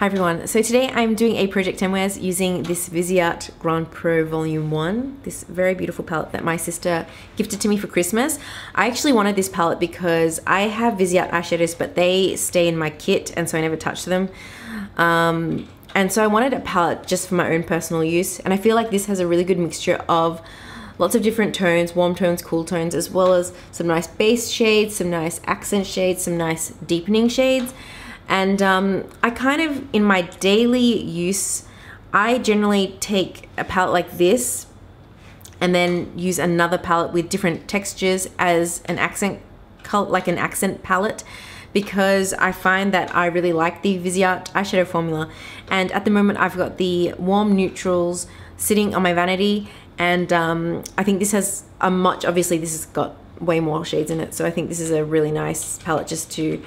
Hi everyone, so today I'm doing a Project 10 wears using this Viseart Grande Pro Volume 1, this very beautiful palette that my sister gifted to me for Christmas. I actually wanted this palette because I have Viseart eyeshadows, but they stay in my kit and so I never touch them. And so I wanted a palette just for my own personal use, and I feel like this has a really good mixture of lots of different tones, warm tones, cool tones, as well as some nice base shades, some nice accent shades, some nice deepening shades. And I kind of, in my daily use, I generally take a palette like this and then use another palette with different textures as an accent, like an accent palette, because I find that I really like the Viseart eyeshadow formula. And at the moment I've got the warm neutrals sitting on my vanity, and I think this has a much, obviously this has got way more shades in it, so I think this is a really nice palette just to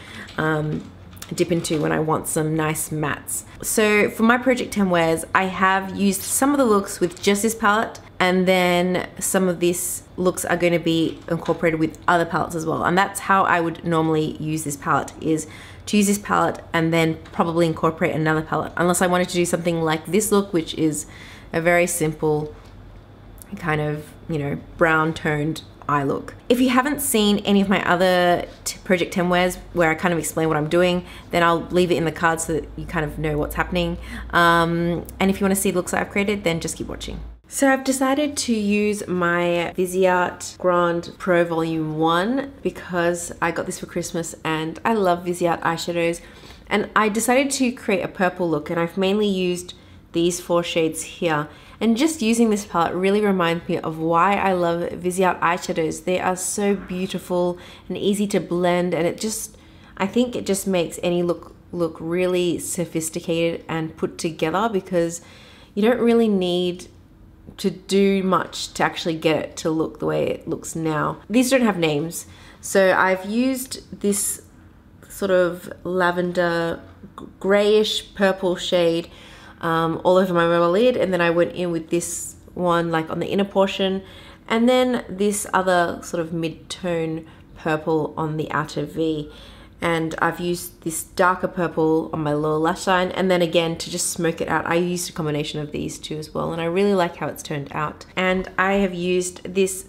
dip into when I want some nice mattes. So for my Project 10 wears, I have used some of the looks with just this palette, and then some of these looks are going to be incorporated with other palettes as well. And that's how I would normally use this palette, is to use this palette and then probably incorporate another palette, unless I wanted to do something like this look, which is a very simple kind of, you know, brown toned eye look. If you haven't seen any of my other Project 10 wears where I kind of explain what I'm doing, then I'll leave it in the card so that you kind of know what's happening. And if you want to see the looks that I've created, then just keep watching. So I've decided to use my Viseart Grande Pro Volume 1 because I got this for Christmas and I love Viseart eyeshadows. And I decided to create a purple look, and I've mainly used these 4 shades here. And just using this palette really reminds me of why I love Viseart eyeshadows. They are so beautiful and easy to blend, and it just, I think it just makes any look really sophisticated and put together, because you don't really need to do much to actually get it to look the way it looks now. These don't have names, so I've used this sort of lavender grayish purple shade all over my mobile lid, and then I went in with this one like on the inner portion, and then this other sort of mid-tone purple on the outer V. And I've used this darker purple on my lower lash line, and then again to just smoke it out I used a combination of these two as well, and I really like how it's turned out. And I have used this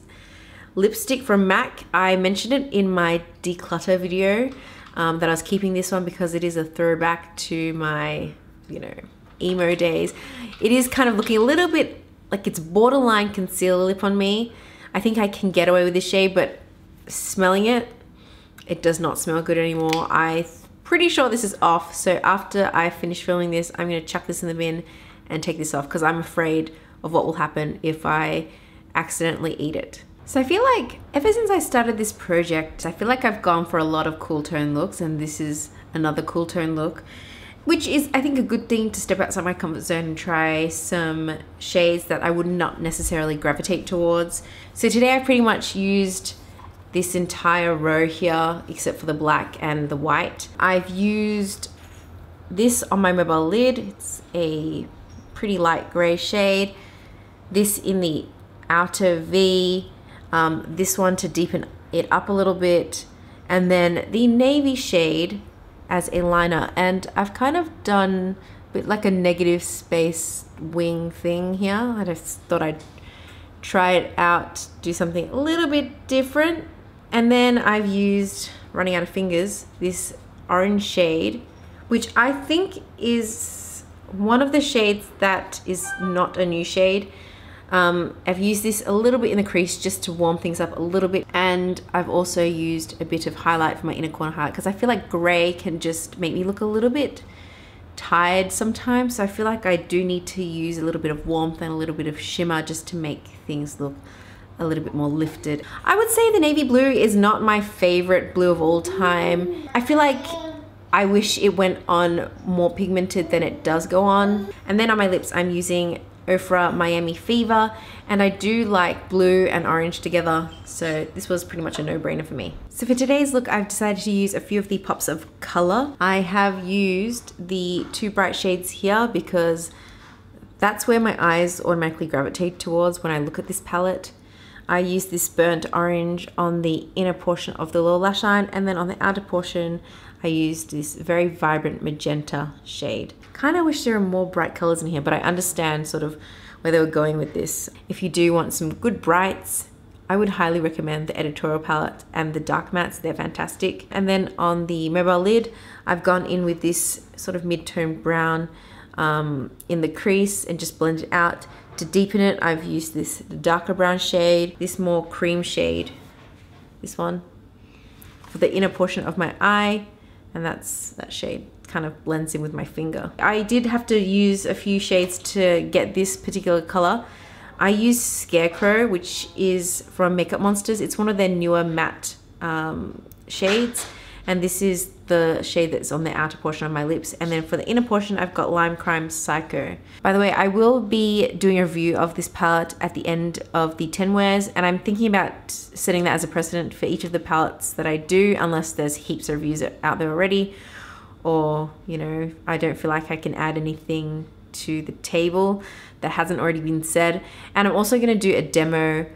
lipstick from MAC. I mentioned it in my declutter video that I was keeping this one because it is a throwback to my, you know, emo days. It is kind of looking a little bit like it's borderline concealer lip on me. I think I can get away with this shade, but smelling it, it does not smell good anymore. I'm pretty sure this is off, so after I finish filming this, I'm gonna chuck this in the bin and take this off because I'm afraid of what will happen if I accidentally eat it. So I feel like ever since I started this project, I feel like I've gone for a lot of cool tone looks, and this is another cool tone look, which is, I think, a good thing to step outside my comfort zone and try some shades that I would not necessarily gravitate towards. So today I pretty much used this entire row here, except for the black and the white. I've used this on my mobile lid. It's a pretty light gray shade. This in the outer V, this one to deepen it up a little bit, and then the navy shade as a liner. And I've kind of done a bit like a negative space wing thing here. I just thought I'd try it out, do something a little bit different. And then I've used, running out of fingers, this orange shade, which I think is one of the shades that is not a new shade. I've used this a little bit in the crease just to warm things up a little bit, and I've also used a bit of highlight for my inner corner highlight because I feel like grey can just make me look a little bit tired sometimes, so I feel like I do need to use a little bit of warmth and a little bit of shimmer just to make things look a little bit more lifted. I would say the navy blue is not my favorite blue of all time. I feel like I wish it went on more pigmented than it does go on. And then on my lips I'm using Ofra Miami Fever, and I do like blue and orange together, so this was pretty much a no-brainer for me. So for today's look, I've decided to use a few of the pops of color. I have used the 2 bright shades here because that's where my eyes automatically gravitate towards when I look at this palette. I use this burnt orange on the inner portion of the lower lash line, and then on the outer portion I used this very vibrant magenta shade. Kind of wish there were more bright colors in here, but I understand sort of where they were going with this. If you do want some good brights, I would highly recommend the editorial palette and the dark mattes. They're fantastic. And then on the mobile lid, I've gone in with this sort of mid-tone brown in the crease and just blend it out. To deepen it, I've used this darker brown shade, this more cream shade, this one, for the inner portion of my eye, and that's that shade. Kind of blends in with my finger. I did have to use a few shades to get this particular color. I use Scarecrow, which is from Makeup Monsters. It's one of their newer matte shades, and this is the shade that's on the outer portion of my lips. And then for the inner portion, I've got Lime Crime Psycho. By the way, I will be doing a review of this palette at the end of the 10 wears, and I'm thinking about setting that as a precedent for each of the palettes that I do, unless there's heaps of reviews out there already, or, you know, I don't feel like I can add anything to the table that hasn't already been said. And I'm also gonna do a demo.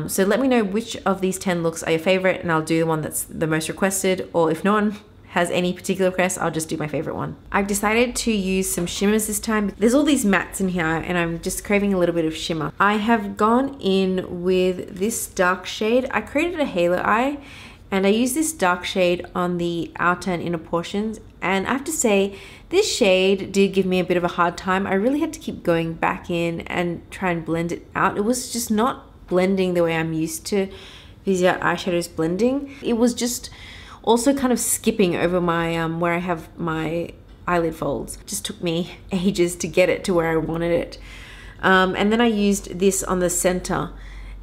So let me know which of these 10 looks are your favorite, and I'll do the one that's the most requested, or if no one has any particular request, I'll just do my favorite one. I've decided to use some shimmers this time. There's all these mattes in here and I'm just craving a little bit of shimmer. I have gone in with this dark shade. I created a halo eye and I use this dark shade on the outer and inner portions. And I have to say, this shade did give me a bit of a hard time. I really had to keep going back in and try and blend it out. It was just not blending the way I'm used to Viseart eyeshadows blending. It was just also kind of skipping over my where I have my eyelid folds. It just took me ages to get it to where I wanted it. And then I used this on the center,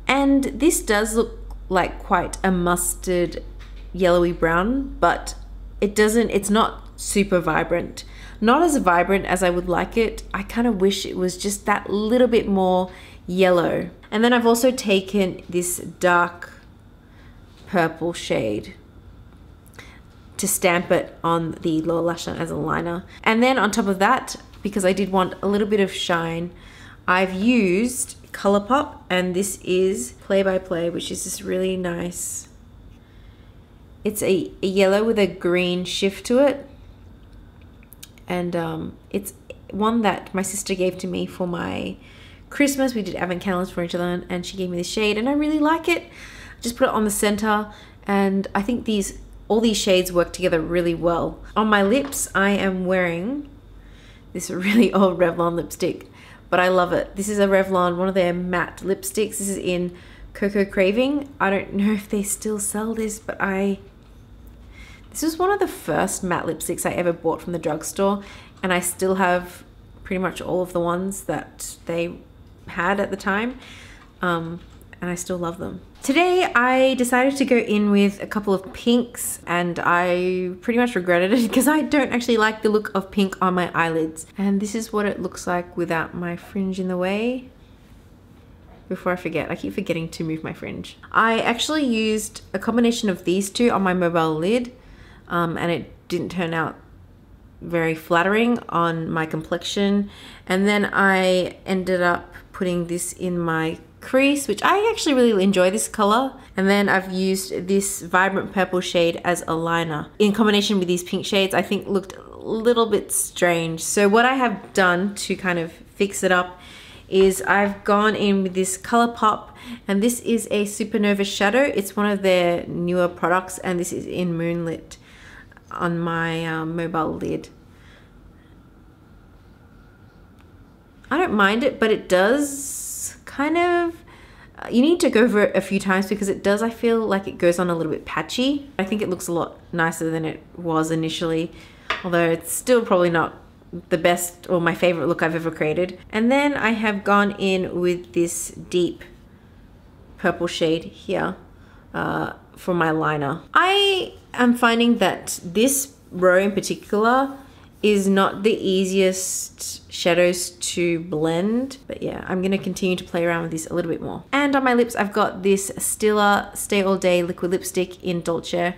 and this does look like quite a mustard yellowy brown, but it's not super vibrant. Not as vibrant as I would like it. I kind of wish it was just that little bit more yellow. And then I've also taken this dark purple shade to stamp it on the lower lash line as a liner. And then on top of that, because I did want a little bit of shine, I've used ColourPop, and this is Play by Play, which is this really nice, it's a yellow with a green shift to it. And it's one that my sister gave to me for my Christmas. We did advent calendars for each other, and she gave me this shade and I really like it. I just put it on the center, and I think all these shades work together really well. On my lips, I am wearing this really old Revlon lipstick, but I love it. This is a Revlon, one of their matte lipsticks. This is in Cocoa Craving. I don't know if they still sell this, but this was one of the first matte lipsticks I ever bought from the drugstore, and I still have pretty much all of the ones that they had at the time, and I still love them. Today I decided to go in with a couple of pinks, and I pretty much regretted it because I don't actually like the look of pink on my eyelids. And this is what it looks like without my fringe in the way. Before I forget, I keep forgetting to move my fringe. I actually used a combination of these two on my mobile lid, and it didn't turn out very flattering on my complexion. And then I ended up putting this in my crease, which I actually really enjoy this color. And then I've used this vibrant purple shade as a liner in combination with these pink shades. I think looked a little bit strange. So what I have done to kind of fix it up is I've gone in with this ColourPop, and this is a Supernova shadow. It's one of their newer products, and this is in Moonlit on my mobile lid. I don't mind it, but it does kind of, you need to go over it a few times because it does, I feel like it goes on a little bit patchy. I think it looks a lot nicer than it was initially, although it's still probably not the best or my favorite look I've ever created. And then I have gone in with this deep purple shade here for my liner. I am finding that this row in particular is not the easiest shadows to blend, but yeah, I'm gonna continue to play around with this a little bit more. And on my lips, I've got this Stila Stay All Day liquid lipstick in Dolce.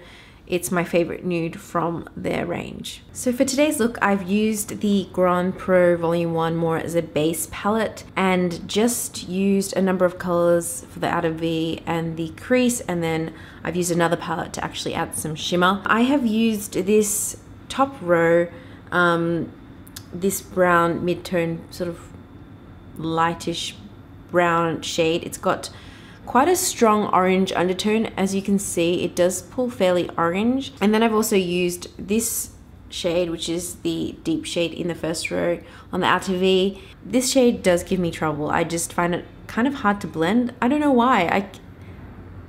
it's my favorite nude from their range. So for today's look, I've used the Grande Pro Volume 1 more as a base palette and just used a number of colors for the outer V and the crease, and then I've used another palette to actually add some shimmer. I have used this top row, this brown mid-tone, sort of lightish brown shade. It's got quite a strong orange undertone. As you can see, it does pull fairly orange. And then I've also used this shade, which is the deep shade in the first row on the outer V. This shade does give me trouble. I just find it kind of hard to blend. I don't know why.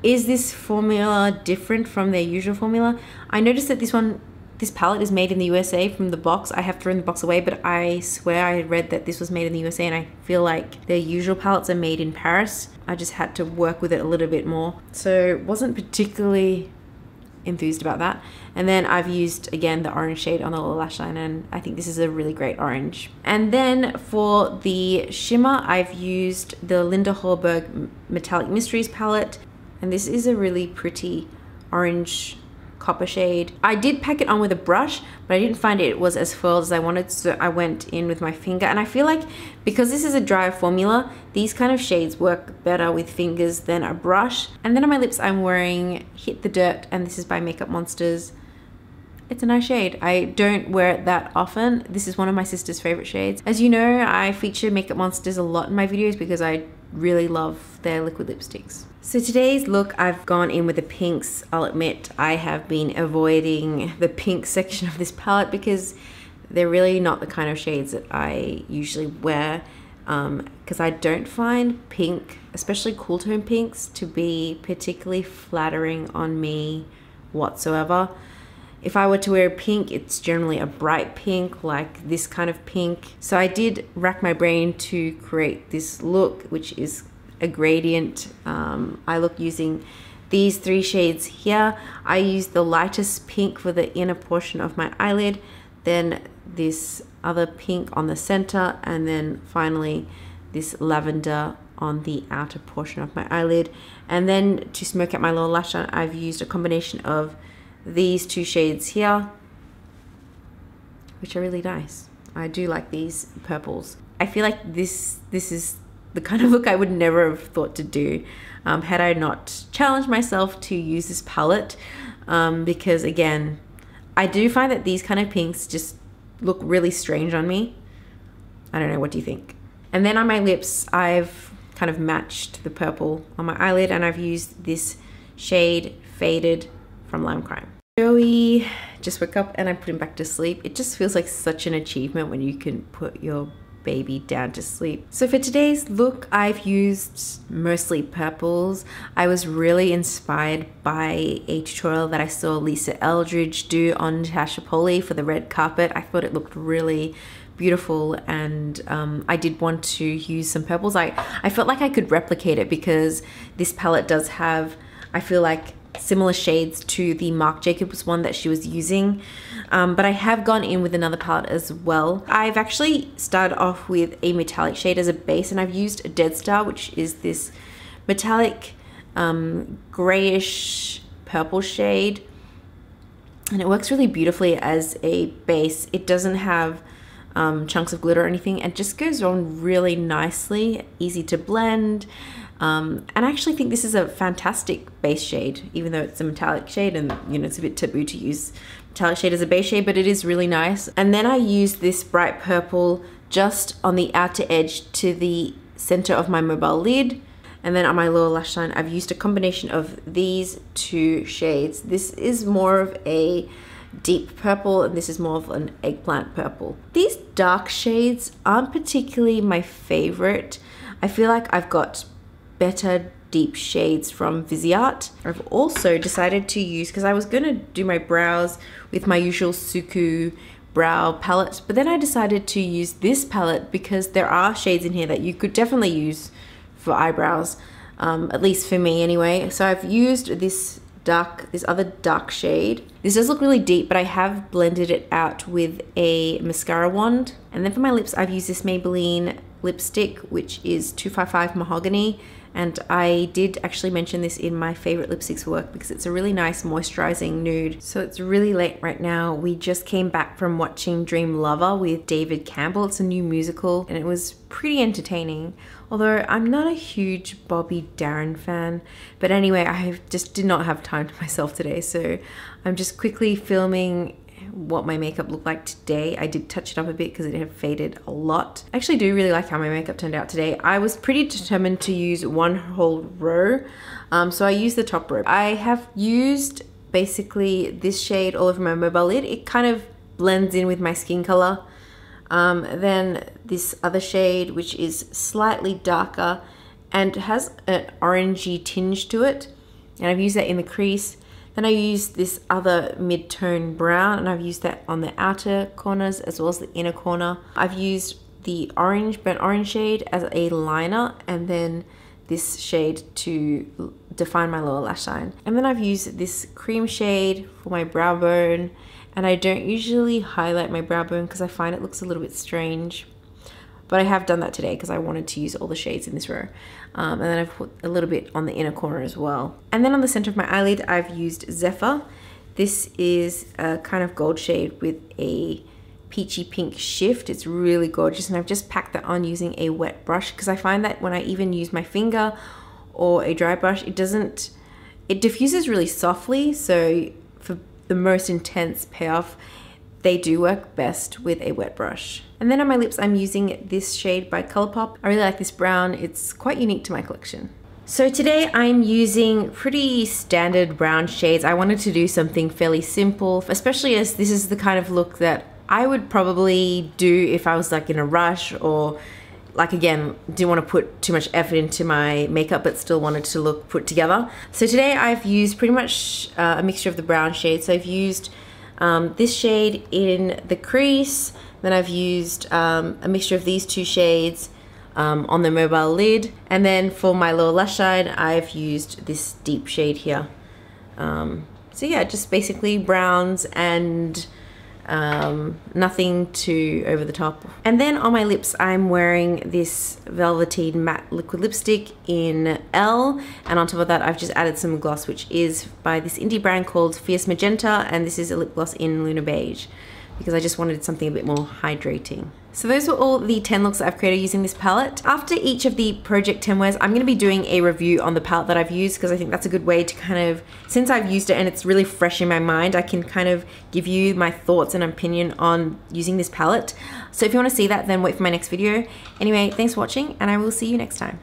Is this formula different from their usual formula? I noticed that this palette is made in the USA from the box. I have thrown the box away, but I swear I read that this was made in the USA, and I feel like their usual palettes are made in Paris. I just had to work with it a little bit more. So wasn't particularly enthused about that. And then I've used, again, the orange shade on the lower lash line, and I think this is a really great orange. And then for the shimmer, I've used the Linda Hallberg Metallic Mysteries palette, and this is a really pretty orange copper shade. I did pack it on with a brush, but I didn't find it was as furled as I wanted, so I went in with my finger. And I feel like because this is a dry formula, these kind of shades work better with fingers than a brush. And then on my lips, I'm wearing Hit the Dirt, and this is by Makeup Monsters. It's a nice shade. I don't wear it that often. This is one of my sister's favorite shades. As you know, I feature Makeup Monsters a lot in my videos because I really love their liquid lipsticks. So today's look, I've gone in with the pinks. I'll admit I have been avoiding the pink section of this palette because they're really not the kind of shades that I usually wear, because I don't find pink, especially cool tone pinks, to be particularly flattering on me whatsoever. If I were to wear pink, it's generally a bright pink, like this kind of pink. So I did rack my brain to create this look, which is a gradient. I look using these three shades here. I used the lightest pink for the inner portion of my eyelid, then this other pink on the center, and then finally this lavender on the outer portion of my eyelid. And then to smoke out my lower lash line, I've used a combination of these two shades here, which are really nice. I do like these purples. I feel like this is the kind of look I would never have thought to do had I not challenged myself to use this palette, because again, I do find that these kind of pinks just look really strange on me. I don't know, what do you think? And then on my lips, I've kind of matched the purple on my eyelid, and I've used this shade Faded from Lime Crime. Joey just woke up and I put him back to sleep. It just feels like such an achievement when you can put your baby down to sleep. So for today's look, I've used mostly purples. I was really inspired by a tutorial that I saw Lisa Eldridge do on Natasha Polly for the red carpet. I thought it looked really beautiful, and I did want to use some purples. I felt like I could replicate it because this palette does have, I feel like, similar shades to the Marc Jacobs one that she was using, but I have gone in with another palette as well. I've actually started off with a metallic shade as a base, and I've used a Dead Star, which is this metallic grayish purple shade, and it works really beautifully as a base. It doesn't have chunks of glitter or anything. It just goes on really nicely, easy to blend. And I actually think this is a fantastic base shade, even though it's a metallic shade, and you know, it's a bit taboo to use metallic shade as a base shade, but it is really nice. And then I used this bright purple just on the outer edge to the center of my mobile lid. And then on my lower lash line, I've used a combination of these two shades. This is more of a deep purple, and this is more of an eggplant purple. These dark shades aren't particularly my favorite. I feel like I've got better deep shades from Viseart. I've also decided to use, because I was gonna do my brows with my usual Suku brow palette, but then I decided to use this palette because there are shades in here that you could definitely use for eyebrows, at least for me anyway. So I've used this other dark shade. This does look really deep, but I have blended it out with a mascara wand. And then for my lips, I've used this Maybelline lipstick, which is 255 Mahogany, And I did actually mention this in my favorite lipsticks work because it's a really nice moisturizing nude. So it's really late right now. We just came back from watching Dream Lover with David Campbell. It's a new musical and it was pretty entertaining. Although I'm not a huge Bobby Darin fan. But anyway, I just did not have time to myself today. So I'm just quickly filming what my makeup looked like today. I did touch it up a bit because it had faded a lot. I actually do really like how my makeup turned out today. I was pretty determined to use one whole row, so I used the top row. I have used basically this shade all over my mobile lid. It kind of blends in with my skin color. Then this other shade, which is slightly darker and has an orangey tinge to it, and I've used that in the crease. Then I used this other mid-tone brown and I've used that on the outer corners as well as the inner corner. I've used the orange, burnt orange shade as a liner and then this shade to define my lower lash line. And then I've used this cream shade for my brow bone, and I don't usually highlight my brow bone because I find it looks a little bit strange. But I have done that today because I wanted to use all the shades in this row. And then I've put a little bit on the inner corner as well. And then on the center of my eyelid, I've used Zephyr. This is a kind of gold shade with a peachy pink shift. It's really gorgeous. And I've just packed that on using a wet brush because I find that when I even use my finger or a dry brush, it diffuses really softly. So for the most intense payoff, they do work best with a wet brush. And then on my lips, I'm using this shade by ColourPop. I really like this brown. It's quite unique to my collection. So today I'm using pretty standard brown shades. I wanted to do something fairly simple, especially as this is the kind of look that I would probably do if I was like in a rush or like, again, didn't want to put too much effort into my makeup but still wanted to look put together. So today I've used pretty much a mixture of the brown shades. So I've used this shade in the crease, then I've used a mixture of these two shades on the mobile lid, and then for my lower lash line I've used this deep shade here. So yeah, just basically browns and nothing too over the top. And then on my lips I'm wearing this Velveteen matte liquid lipstick in ELLE, and on top of that I've just added some gloss, which is by this indie brand called Fierce Magenta, and this is a lip gloss in Lunar Beige because I just wanted something a bit more hydrating. So those were all the 10 looks that I've created using this palette. After each of the Project 10 wears, I'm going to be doing a review on the palette that I've used because I think that's a good way to kind of, since I've used it and it's really fresh in my mind, I can kind of give you my thoughts and opinion on using this palette. So if you want to see that, then wait for my next video. Anyway, thanks for watching and I will see you next time.